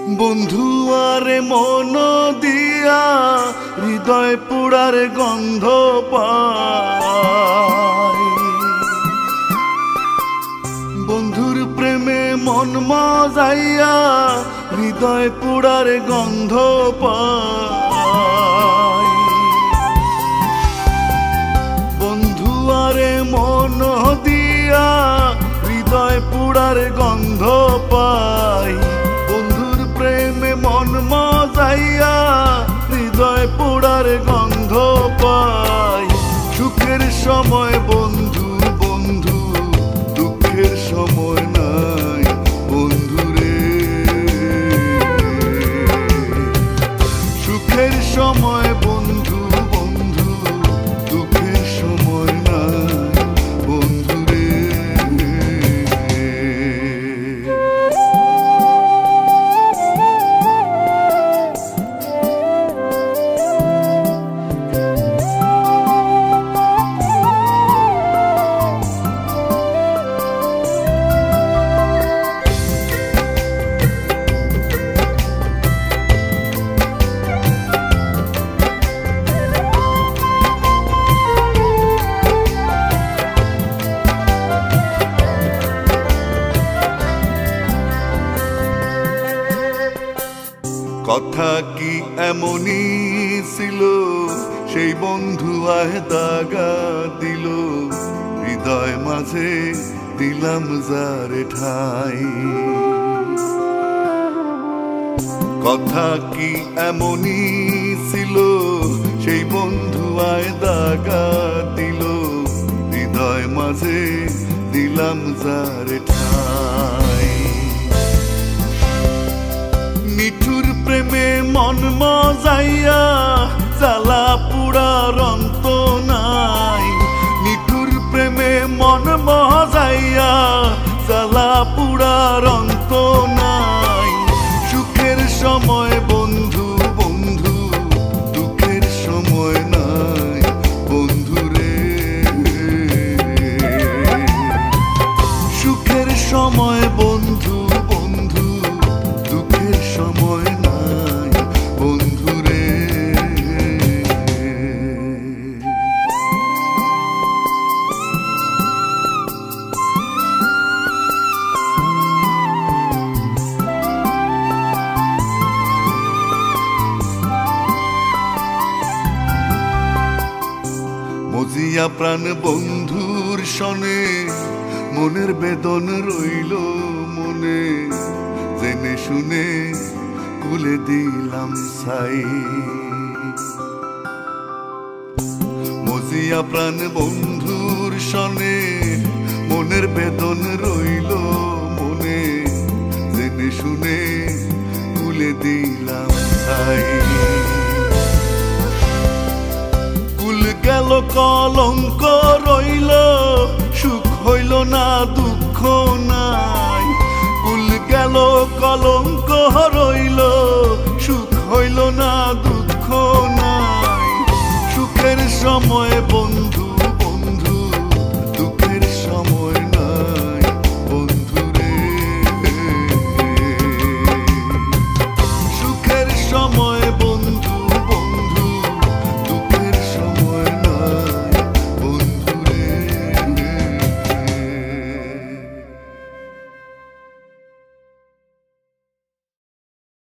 বন্ধু আরে মন দিয়া হৃদয় পুরার গন্ধ পাই, বন্ধুর প্রেমে মন মজাইয়া হৃদয় পুরার গন্ধ পাই। বন্ধু আরে মন দিয়া হৃদয় পুরার গন্ধ পাই, বন্ধুর প্রেমে মন মজাইয়া হৃদয় পুরার গন্ধ পাই। সুখের সময় বন্ধু বন্ধু, দুঃখের সময় নাই বন্ধু রে। সুখের সময় বন্ধু বন্ধু, দুঃখের সময় নাই বন্ধু রে। কথা কি এমনই ছিল, সেই বন্ধু আয় দাগা দিল, হৃদয় মাঝে দিলাম যারে ঠাই। কথা কি এমনই ছিল, সেই বন্ধু আয় দাগা দিল, হৃদয় মাঝে দিলাম যারে ঠাই। নিঠুর প্রেমে মন মজাইয়া জ্বালা পুরার অন্ত নাই, নিঠুর প্রেমে মন মজাইয়া জ্বালা পুরার অন্ত নাই। সুখের সময় বন্ধু বন্ধু, দুঃখের সময় নাই বন্ধু রে। সুখের সময় বন্ধু বন্ধু, দুঃখের সময় নাই বন্ধু রে। মজিয়া প্রাণ বন্ধুর সনে, মনের বেদন রইল মনে, জেনে শুনে কুলে দিলাম ছাই। মজিয়া প্রাণ বন্ধুর সনে, মনের বেদন রইল মনে, জেনে শুনে কুলে দিলাম ছাই। কুল গেল কলঙ্ক রইল, সুখ হইল না দুঃখ নাই। কুল গেল কলঙ্ক রইল, সুখ হইল না দুঃখ নাই। সুখের সময় বন্ধু